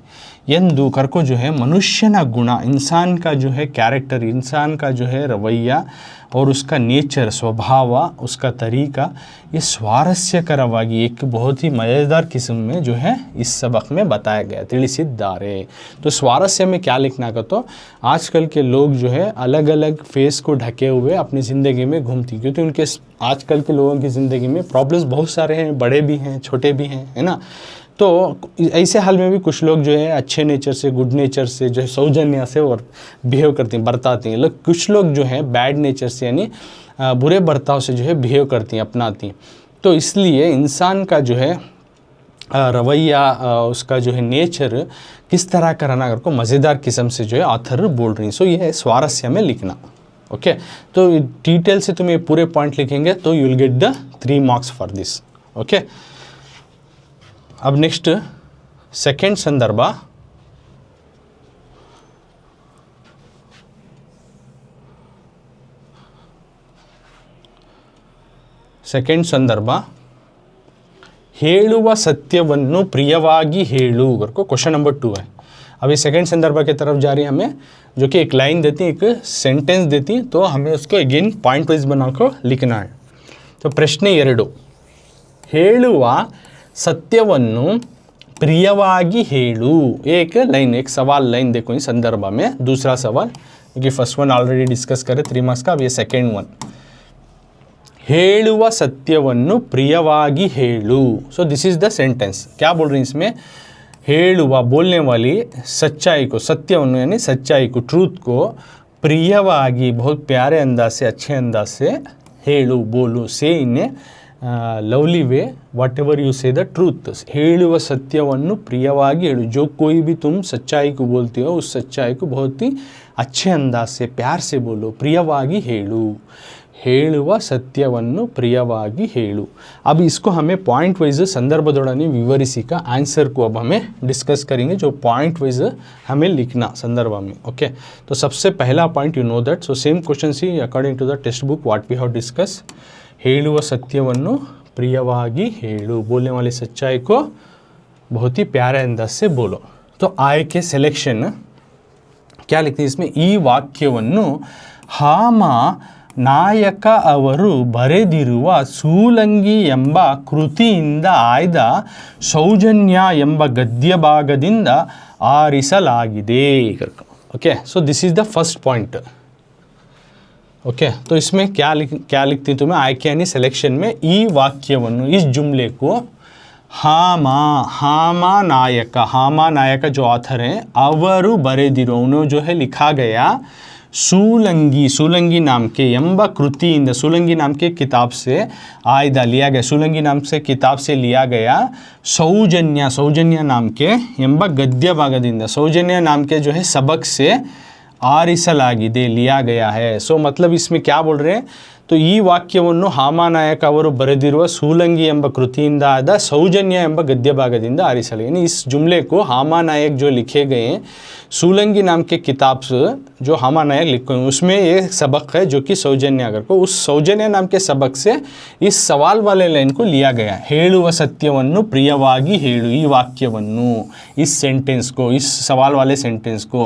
ಎಂದು करको जो है मनुष्यना गुण, इंसान का जो है कैरेक्टर, इंसान का जो है रवैया और उसका नेचर स्वभाव, उसका तरीका, ये स्वारस्यकरವಾಗಿ एक बहुत ही मज़ेदार किस्म में जो है इस सबक में बताया गया ತಿಳಿಸಿದ್ದಾರೆ। तो स्वारस्य में क्या लिखना का, तो आजकल के लोग जो है अलग अलग फेस को ढके हुए अपनी ज़िंदगी में घूमती, क्योंकि उनके आजकल के लोगों की ज़िंदगी में प्रॉब्लम्स बहुत सारे हैं, बड़े भी हैं छोटे भी हैं, है ना। तो ऐसे हाल में भी कुछ लोग जो है अच्छे नेचर से, गुड नेचर से जो है सौजन्य से और बिहेव करती हैं, बरताती हैं। कुछ लोग जो है बैड नेचर से यानी बुरे बर्ताव से जो है बिहेव करती हैं, अपनाती हैं। तो इसलिए इंसान का जो है रवैया, उसका जो है नेचर किस तरह का रहना को मज़ेदार किस्म से जो है ऑथर बोल रही हैं। सो ये है स्वारस्य में लिखना। ओके, तो डिटेल से तुम ये पूरे पॉइंट लिखेंगे तो you will get the 3 marks for this. Okay, अब नेक्स्ट सेकेंड संदर्भ, सेकेंड संदर्भ ಹೇಳುವ सत्यವನ್ನು प्रियವಾಗಿ ಹೇಳು को क्वेश्चन नंबर 2 है। अभी सेकेंड संदर्भ की तरफ जा रही है हमें, जो कि एक लाइन देती है, एक सेंटेंस देती है, तो हमें उसको अगेन पॉइंट वाइज बनाकर लिखना है। तो प्रश्न 2, ಹೇಳುವ सत्यವನ್ನು प्रियವಾಗಿ ಹೇಳು। एक लाइन, एक सवाल लाइन देखो इस संदर्भ में। दूसरा सवाल, क्योंकि फर्स्ट वन ऑलरेडी डिस्कस करे 3 मार्क्स का, अब ये सेकेंड वन, ಹೇಳುವ सत्यವನ್ನು प्रियವಾಗಿ ಹೇಳು। सो दिस इज द सेंटेंस। क्या बोल रही हैं इसमें, ಹೇಳುವ बोलने वाली सच्चाई को, सत्यವನ್ನು यानी सच्चाई को, ट्रूथ को, प्रियವಾಗಿ बहुत प्यारे अंदाज से, अच्छे अंदाज से ಹೇಳು, बोलो, say in lovely way, whatever you say the truth. ಹೇಳುವ सत्यವನ್ನು प्रियವಾಗಿ ಹೇಳು, जो कोई भी तुम सच्चाई को बोलते हो उस सच्चाई को बहुत ही अच्छे अंदाज से, प्यार से बोलो, प्रियವಾಗಿ ಹೇಳು। ಹೇಳುವ सत्यವನ್ನು प्रियವಾಗಿ ಹೇಳು। अब इसको हमें पॉइंट वाइज संदर्भदೊಡನೆ विवरिಸಿ का आंसर को अब हमें डिस्कस करेंगे, जो पॉइंट वाइज हमें लिखना संदर्भ में। ओके, तो सबसे पहला point you know that, so same question C according to the text book what we have discuss. ಹೇಳುವ सत्यವನ್ನು प्रियವಾಗಿ ಹೇಳು, बोलने वाली सच्चाई को बहुत ही प्यारे अंदाज से बोलो। तो आय के सिलेक्शन क्या लिखते हैं इसमें, ಈ ವಾಕ್ಯವನ್ನು ಹಾಮ ನಾಯಕ ಅವರು ಬರೆದಿರುವ ಸೂಲಂಗಿ ಎಂಬ ಕೃತಿಯಿಂದ ಆಯ್ದ ಸೌಜನ್ಯ ಎಂಬ ಗದ್ಯ ಭಾಗದಿಂದ ಆರಿಸಲಾಗಿದೆ। Okay, so this is the first point. Okay, तो इसमें क्या लिखती हूँ तुम्हें, आयके यानी सिलेक्शन में ಈ ವಾಕ್ಯವನ್ನು, इस जुमले को हामा नायक जो ऑथर हैं, ಅವರು ಬರೆದಿರೋ, उन्होंने जो है लिखा गया, सूलंगी नाम के, ಎಂಬ कृतिಯಿಂದ, सूलंगी नाम के किताब से आयदा लिया गया, सूलंगी नाम से किताब से लिया गया, सौजन्य नाम के, ಎಂಬ गद्य भागದಿಂದ, सौजन्य नाम के जो है सबक से ಆರಿಸಲಾಗಿದೆ, लिया गया है। सो मतलब इसमें क्या बोल रहे हैं, तो ಈ ವಾಕ್ಯವನ್ನು ಹಾಮಾನಾಯಕ ಅವರು ಬರೆದಿರುವ सूलंगी ಎಂಬ ಕೃತಿಯಿಂದ ಆದ सौजन्य ಎಂಬ गद्य भागದಿಂದ ಆರಿಸಲಾಗಿದೆ। यानी इस जुमले को हामानायक जो लिखे गए हैं, सूलंगी नाम के किताब से जो हामानायक लिखे हैं, उसमें ये सबक है जो कि सौजन्य अगर को, उस सौजन्य नाम के सबक से इस सवाल वाले लाइन को लिया गया। ಹೇಳುವ सत्यವನ್ನು प्रियವಾಗಿ ಹೇಳು, ಈ ವಾಕ್ಯವನ್ನು, इस सेंटेंस को, इस सवाल वाले सेंटेंस को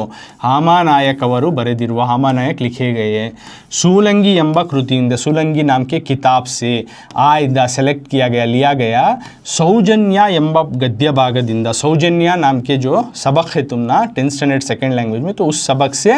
हामानायक ಅವರು ಬರೆದಿರುವ, हामानायक लिखे गए, सूलंगी ಎಂಬ ಕೃತಿಯಿಂದ, सूलंगी नाम के किताब से आयदा सेलेक्ट किया गया, लिया गया, सौजन्य ಎಂಬ गद्य भागದಿಂದ, सौजन्य नाम के जो सबक है तुमना 10th स्टैंडर्ड सेकेंड लैंग्वेज में, तो उस सबक से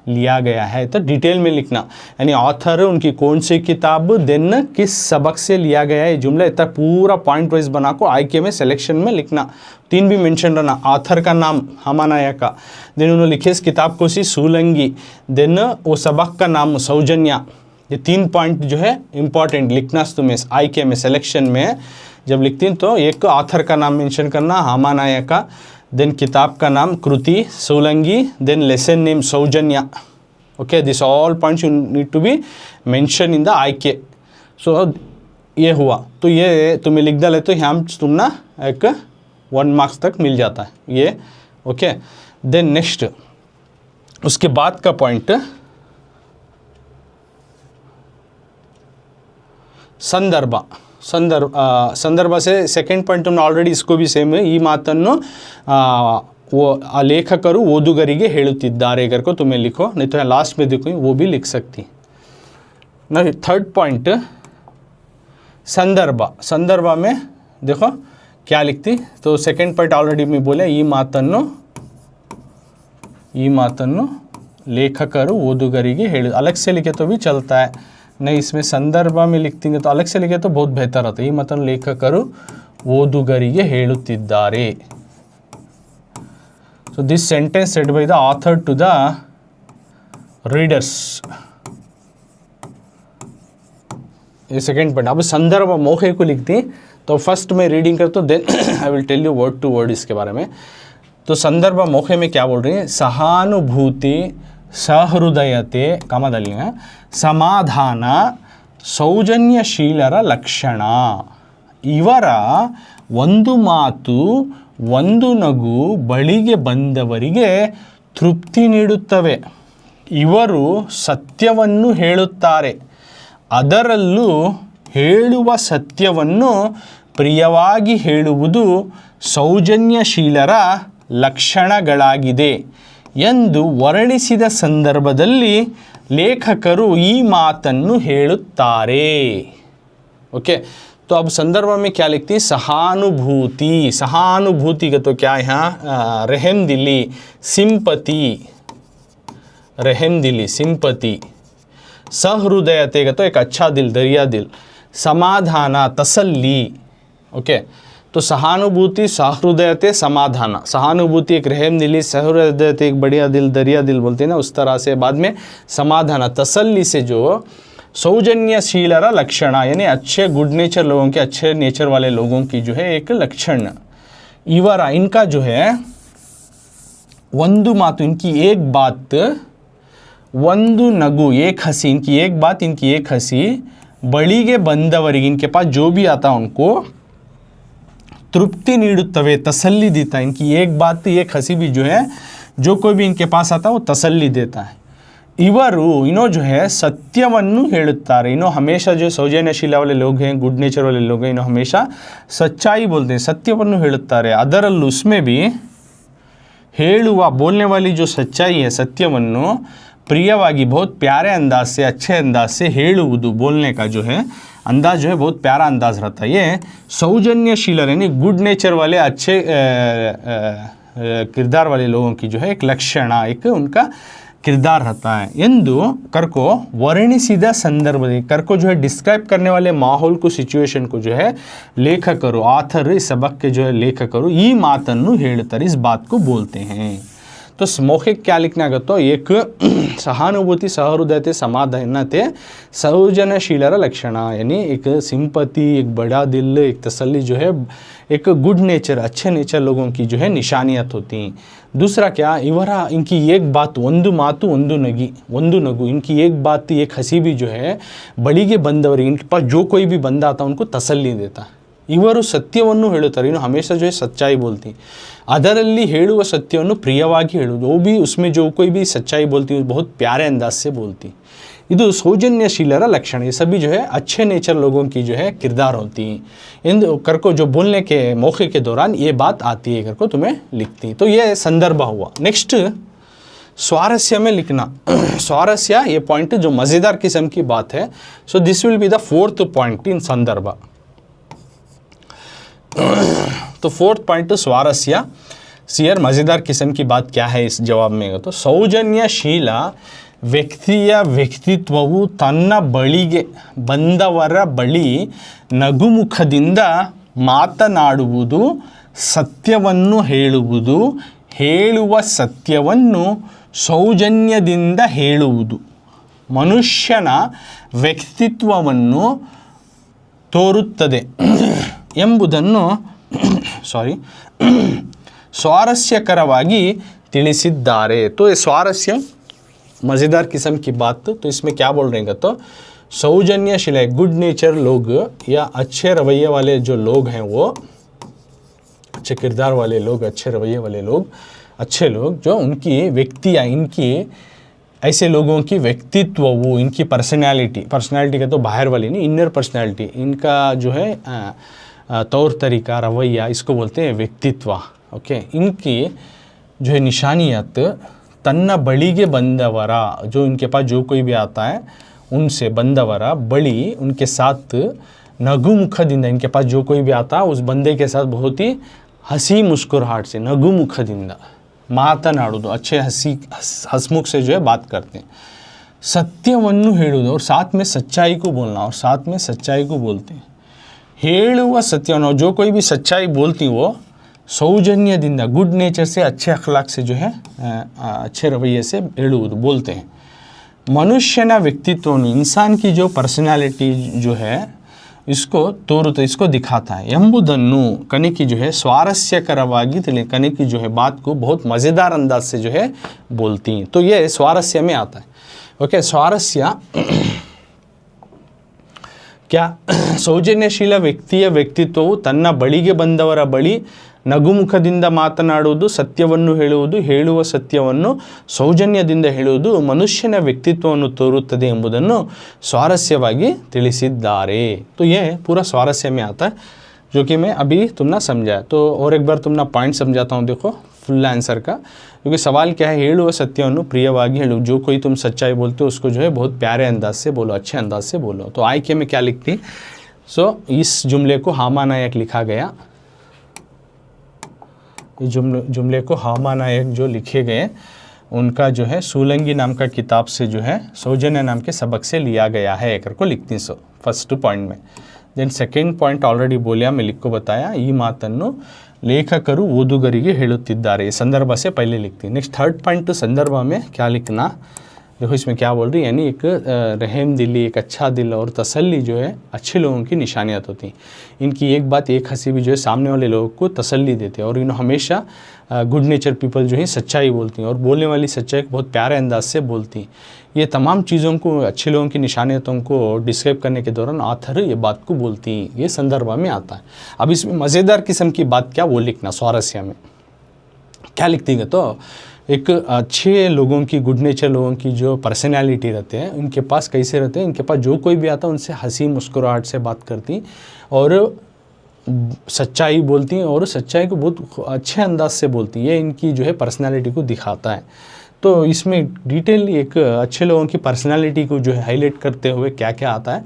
लिया गया है। तो डिटेल में लिखना, यानी ऑथर उनकी कौन सी किताब, देन किस सबक से लिया गया है, जुमला इतना पूरा पॉइंट वाइज बना को आईके में सिलेक्शन में लिखना। 3 भी मेंशन रहना, ऑथर का नाम हामानायक का, देन उन्होंने लिखे इस किताब को सी सूलंगी, देन वो सबक का नाम सौजन्य। ये 3 पॉइंट जो है इंपॉर्टेंट लिखना तुम्हें आईके में सिलेक्शन में जब लिखती हैं, तो एक ऑथर का नाम मेंशन करना हामानायक का, देन किताब का नाम कृति सोलंगी, then lesson name Soujanya. Okay, this all points you need to be mention in the आयके. सो ये हुआ, तो ये तुम्हें लिख डाले तो यहाँ तुम ना एक 1 मार्क्स तक मिल जाता है ये. ओके, देन नेक्स्ट उसके बाद का पॉइंट संदर्भ. संदर्भ से सेकेंड पॉइंट तुमने ऑलरेडी इसको भी सेम है. ಈ ಮಾತನ್ನು वो लेखकರು ಓದುಗರಿಗೆ ಹೇಳುತ್ತಿದ್ದಾರೆ करके तुम्हें लिखो, नहीं तो लास्ट में देखो वो भी लिख सकती. ना थर्ड पॉइंट संदर्भ. संदर्भ में देखो क्या लिखती. तो सेकेंड पॉइंट ऑलरेडी मैं बोले ಈ ಮಾತನ್ನು लेखकರು ಓದುಗರಿಗೆ ಹೇಳು. अलग से लिखे तो भी चलता है, नहीं इसमें संदर्भ में लिखती तो अलग से लिखे तो बहुत बेहतर होता है. ಈ ಮಾತನ್ನು लेखकರು ಓದುಗರಿಗೆ ಹೇಳುತ್ತಿದ್ದಾರೆ. So this sentence said by the author to the readers. ये सेकेंड पॉइंट. अब संदर्भ मौके को लिखती तो फर्स्ट मैं रीडिंग करता हूँ, then I will tell you word to word इसके बारे में. तो संदर्भ मौके में क्या बोल रही है, सहानुभूति, सहृदयते ಕಾಮದಲ್ಲಿ ಸಮಾಧಾನ, ಸೌಜನ್ಯಶೀಲರ ಲಕ್ಷಣ. ಇವರ ಒಂದು ಮಾತು ಒಂದು ನಗು ಬಳಿಗೆ ಬಂದವರಿಗೆ ತೃಪ್ತಿ ನೀಡುತ್ತವೆ. ಇವರು ಸತ್ಯವನ್ನು ಹೇಳುತ್ತಾರೆ, ಅದರಲ್ಲೂ ಹೇಳುವ ಸತ್ಯವನ್ನು ಪ್ರಿಯವಾಗಿ ಹೇಳುವುದು ಸೌಜನ್ಯಶೀಲರ ಲಕ್ಷಣಗಳಾಗಿದೆ ಎಂದು ವರ್ಣಿಸಿದ ಸಂದರ್ಭದಲ್ಲಿ ಲೇಖಕರು ಈ ಮಾತನ್ನು ಹೇಳುತ್ತಾರೆ. ओके, तो अब संदर्भ में क्या लिखती है, सहानुभूति. सहानुभूति का तो क्या है यहाँ, रहम दिली, सिंपति, रहम दिली, सिंपति. सहृदयते का तो एक अच्छा दिल, दरिया दिल. समाधान, तसल्ली. ओके, तो सहानुभूति, सहृदयते, समाधान. सहानुभूति एक रहम दिली, सहृदयते एक बढ़िया दिल, दरिया दिल बोलते हैं ना, उस तरह से. बाद में समाधान, तसल्ली से जो सौजन्यशीलर लक्षण, यानी अच्छे गुड नेचर लोगों के, अच्छे नेचर वाले लोगों की जो है एक लक्षण. इवर, इनका जो है ಒಂದು ಮಾತು, इनकी एक बात, ಒಂದು ನಗು, एक हंसी, इनकी एक बात, इनकी एक हंसी, ಬಳಿಗೆ ಬಂದವರಿಗೆ, इनके पास जो भी आता उनको तृप्ति ನೀಡುತ್ತವೆ, तसल्ली देता है. इनकी एक बात, एक हंसी भी जो है, जो कोई भी इनके पास आता वो तसल्ली देता है. इವರು इनो जो है सत्यವನ್ನು ಹೇಳುತ್ತಾರೆ. इनो हमेशा जो सौजन्यशील वाले लोग हैं, गुड नेचर वाले लोग हैं, इनो हमेशा सच्चाई बोलते हैं, सत्यವನ್ನು ಹೇಳುತ್ತಾರೆ. ಅದರಲ್ಲೂ उसमें भी ಹೇಳುವ, बोलने वाली जो सच्चाई है, सत्यವನ್ನು प्रियवागी, बहुत प्यारे अंदाज से, अच्छे अंदाज से ಹೇಳುವುದು, बोलने का जो है अंदाज जो है बहुत प्यारा अंदाज रहता है. ये सौजन्यशील यानी गुड नेचर वाले, अच्छे किरदार वाले लोगों की जो है एक लक्षण, एक उनका किरदार रहता है. ಎಂದು करको वर्णिसिद संदर्भ, करको जो है डिस्क्राइब करने वाले माहौल को, सिचुएशन को जो है लेखकರು, आथर, इस सबक के जो है लेखकರು ಈ ಮಾತನ್ನು ಹೇಳುತ್ತಾರೆ, इस बात को बोलते हैं. तो मौखिक क्या लिखना आगा, तो एक सहानुभूति, सहृदयते, समाधानते, सौजन्यशीलर लक्षण, यानी एक सिंपति, एक बड़ा दिल, एक तसल्ली जो है एक गुड नेचर, अच्छे नेचर लोगों की जो है निशानियत होती हैं. दूसरा क्या, ಇವರ इनकी एक बात, ಒಂದು ಮಾತು ಒಂದು ನಗಿ, ಒಂದು ನಗು, इनकी एक बात, एक हंसी भी जो है ಬಳಿಗೆ ಬಂದವರಿಗೆ, इनके पास जो कोई भी बंदा आता उनको तसल्ली देता. ಇವರು ಸತ್ಯವನ್ನು ಹೇಳುತ್ತಾರೆ, ಇನ್ನು हमेशा जो है सच्चाई बोलती. ಅದರಲ್ಲಿ ಹೇಳುವ ಸತ್ಯವನ್ನು ಪ್ರಿಯವಾಗಿ ಹೇಳುವುದು, वो भी उसमें जो कोई भी सच्चाई बोलती है बहुत प्यारे अंदाज से बोलती. ಇದು सौजन्यशीलರ लक्षण, ये सभी जो है अच्छे नेचर लोगों की जो है किरदार होती हैं. इन करको जो बोलने के मौके के दौरान ये बात आती है करको तुम्हें लिखती. तो ये संदर्भ हुआ. नेक्स्ट स्वारस्य में लिखना. स्वारस्य ये पॉइंट जो मज़ेदार किस्म की बात है. So this will be the fourth point in संदर्भ. तो फोर्थ पॉइंट स्वारस्य, सियर मज़ेदार किस्म की बात क्या है इस जवाब में, तो सौजन्यशील ವ್ಯಕ್ತಿಯ ವ್ಯಕ್ತಿತ್ವವು ತನ್ನ ಬಳಿಗೆ ಬಂದವರ ಬಳಿ ನಗುಮುಖದಿಂದ ಮಾತನಾಡುವುದು, ಸತ್ಯವನ್ನು ಹೇಳುವುದು, ಹೇಳುವ ಸತ್ಯವನ್ನು ಸೌಜನ್ಯದಿಂದ ಹೇಳುವುದು, ಮನುಷ್ಯನ ವ್ಯಕ್ತಿತ್ವವನ್ನು ತೋರುತ್ತದೆ ಎಂಬುದನ್ನು ಸ್ವಾರಸ್ಯಕರವಾಗಿ ತಿಳಿಸಿದ್ದಾರೆ। तो ये स्वारस्य मज़ेदार किस्म की बात, तो इसमें क्या बोल रहे हैं तो सौजन्यशील गुड नेचर लोग या अच्छे रवैये वाले जो लोग हैं, वो अच्छे किरदार वाले लोग, अच्छे रवैये वाले लोग, अच्छे लोग जो उनकी व्यक्ति या इनकी ऐसे लोगों की व्यक्तित्व, वो इनकी पर्सनैलिटी का तो बाहर वाली नहीं, इनर पर्सनैलिटी, इनका जो है तौर तरीका, रवैया, इसको बोलते हैं व्यक्तित्व। ओके, इनकी जो है निशानियत तन्न बಳಿಗೆ ಬಂದವರ, जो इनके पास जो कोई भी आता है उनसे ಬಂದವರ बಳಿ, उनके साथ नगु मुखदिंद, इनके पास जो कोई भी आता है उस बंदे के साथ बहुत ही हंसी मुस्कुराहट से, नगु मुखदिंद मातनाडोದು, अच्छे हंसमुख से जो है बात करते हैं। सत्यವನ್ನು ಹೇಳುವುದು, और साथ में सच्चाई को बोलना, और साथ में सच्चाई को बोलते हैं। ಹೇಳುವ सत्यವನ್ನು, जो कोई भी सच्चाई बोलती वो सौजन्यದಿಂದ, गुड नेचर से, अच्छे अखलाक से जो है अच्छे रवैये से ಹೇಳುವುದು बोलते हैं। मनुष्यನ ವ್ಯಕ್ತಿತ್ವವನ್ನು, इंसान की जो पर्सनालिटी जो है इसको तोरुता, इसको दिखाता है। ಎಂಬುದನ್ನು कनिकी जो है स्वारस्यकरವಾಗಿ तिले, कनिकी जो है बात को बहुत मज़ेदार अंदाज से जो है बोलती हैं। तो ये स्वारस्य में आता है। ओके, स्वारस्य क्या, ಸೌಜನ್ಯಶೀಲ ವ್ಯಕ್ತಿಯ ವ್ಯಕ್ತಿತ್ವವು ತನ್ನ ಬಳಿಗೆ ಬಂದವರ ಬಳಿ ನಗುಮುಖದಿಂದ ಮಾತನಾಡುವುದು, ಸತ್ಯವನ್ನು ಹೇಳುವುದು, ಹೇಳುವ ಸತ್ಯವನ್ನು ಸೌಜನ್ಯದಿಂದ ಹೇಳುವುದು ಮನುಷ್ಯನ ವ್ಯಕ್ತಿತ್ವವನ್ನು ತೋರುತ್ತದೆ ಎಂಬುದನ್ನು ಸ್ವಾರಸ್ಯವಾಗಿ ತಿಳಿಸಿದ್ದಾರೆ। तो ये पूरा स्वारस्य में आता है, जो कि मैं अभी तुमने समझाया। तो और एक बार तुमने पॉइंट समझाता हूँ, देखो फुल आंसर का, क्योंकि सवाल क्या है, ಹೇಳುವ सत्यವನ್ನು प्रियವಾಗಿ ಹೇಳು, जो कोई तुम सच्चाई बोलते हो उसको जो है बहुत प्यारे अंदाज से बोलो, अच्छे अंदाज से बोलो। तो आयके में क्या लिखती, सो इस जुमले को हामानायक लिखा गया, इस जुमले को हामानायक जो लिखे गए उनका जो है सूलंगी नाम का किताब से जो है सौजन्य नाम के सबक से लिया गया है कर को लिखती। सो फर्स्ट पॉइंट में, देन सेकेंड पॉइंट ऑलरेडी बोलिया, मैं लिख को बताया, ಈ ಮಾತನ್ನು लेखकರು ಓದುಗರಿಗೆ ಹೇಳುತ್ತಿದ್ದಾರೆ, संदर्भ से पहले लिखती। नेक्स्ट थर्ड पॉइंट, संदर्भ में क्या लिखना, देखो इसमें क्या बोल रही है, यानी एक रहम दिली, एक अच्छा दिल और तसल्ली जो है अच्छे लोगों की निशानियात होती हैं। इनकी एक बात, एक हंसी भी जो है सामने वाले लोगों को तसल्ली देते हैं, और इन हमेशा गुड नेचर पीपल जो है सच्चाई बोलती हैं, और बोलने वाली सच्चाई को बहुत प्यारे अंदाज से बोलती हैं। ये तमाम चीज़ों को, अच्छे लोगों की निशानियतों को डिस्क्राइब करने के दौरान आथर ये बात को बोलती हैं, ये संदर्भ में आता है। अब इसमें मज़ेदार किस्म की बात क्या, वो लिखना, स्वारस्य में क्या लिखती है, तो एक अच्छे लोगों की, गुड नेचर लोगों की जो पर्सनैलिटी रहते हैं, उनके पास कैसे रहते हैं, इनके पास जो कोई भी आता है उनसे हंसी मुस्कुराहट से बात करती और सच्चाई बोलती हैं, और सच्चाई को बहुत अच्छे अंदाज से बोलती है। ये इनकी जो है पर्सनैलिटी को दिखाता है। तो इसमें डिटेल एक अच्छे लोगों की पर्सनैलिटी को जो है हाईलाइट करते हुए क्या क्या आता है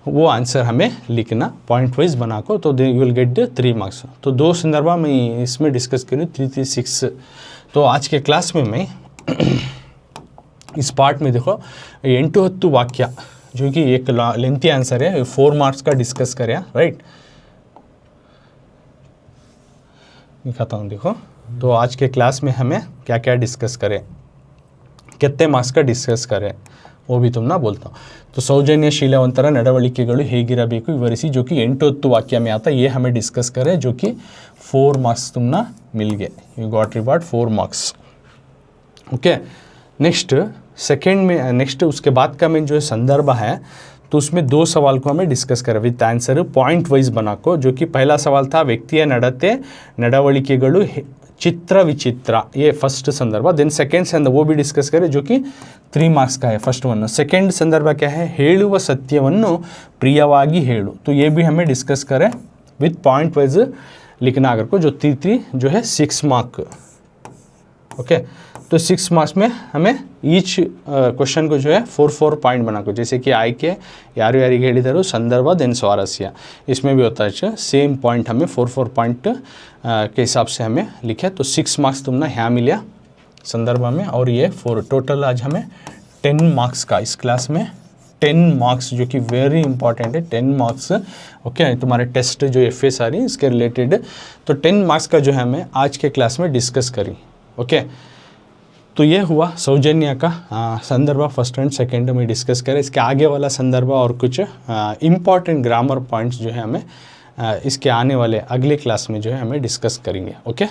वो आंसर हमें लिखना पॉइंट वाइज बना को, तो you will get the 3 marks. तो 2 संदर्भ मैं इसमें डिस्कस करूँ, 3, 3, 6। तो आज के क्लास में मैं इस पार्ट में देखो 8-10 वाक्य, जो कि एक लेंथी आंसर है, 4 मार्क्स का डिस्कस करें, राइट, दिखाता हूँ। देखो, तो आज के क्लास में हमें क्या क्या डिस्कस करें, कितने मार्क्स का डिस्कस करें, वो भी तुम ना बोलता हूँ। तो ಸೌಜನ್ಯಶೀಲವಂತರ ನಡವಳಿಕೆಗಳು ಹೇಗಿರಬೇಕು ವಿವರಿಸಿ, जो कि 8-10 वाक्य में आता है, ये हमें डिस्कस करें, जो कि 4 मार्क्स तुम ना मिल गए, you got reward 4 marks. Okay, next second में, नेक्स्ट उसके बाद का में जो है संदर्भ है, तो उसमें 2 सवाल को हमें डिस्कस करें विथ आंसर पॉइंट वाइज बना को, जो कि पहला सवाल था ವ್ಯಕ್ತಿಯ ನಡತೆ ನಡವಳಿಕೆಗಳು चित्र विचित्र, ये फर्स्ट संदर्भ। देन सेकेंड संदर्भ वो भी डिस्कस करें, जो कि 3 मार्क्स का है, फर्स्ट वन। सेकेंड संदर्भ क्या है, ಹೇಳುವ सत्यವನ್ನು प्रियವಾಗಿ ಹೇಳು, तो ये भी हमें डिस्कस करें विथ पॉइंट वाइज लिखना अगर को, जो 3 जो है 6 मार्क। ओके, तो 6 मार्क्स में हमें ईच क्वेश्चन को जो है 4-4 पॉइंट बना को, जैसे कि आयके यारू याರಿಗೆ ಹೇಳಿದರು, संदर्भ, देन स्वारस्य, इसमें भी होता है सेम पॉइंट हमें 4-4 पॉइंट के हिसाब से हमें लिखे। तो 6 मार्क्स तुमने यहाँ मिला संदर्भ में, और ये 4 टोटल आज हमें 10 मार्क्स का इस क्लास में 10 मार्क्स, जो कि वेरी इंपॉर्टेंट है, 10 मार्क्स। ओके, तुम्हारे टेस्ट जो FS आ रही है इसके रिलेटेड, तो 10 मार्क्स का जो है हमें आज के क्लास में डिस्कस करी। ओके, तो ये हुआ सौजन्य का संदर्भ, फर्स्ट एंड सेकेंड में डिस्कस करें। इसके आगे वाला संदर्भ और कुछ इम्पॉर्टेंट ग्रामर पॉइंट्स जो है हमें इसके आने वाले अगले क्लास में जो है हमें डिस्कस करेंगे। ओके।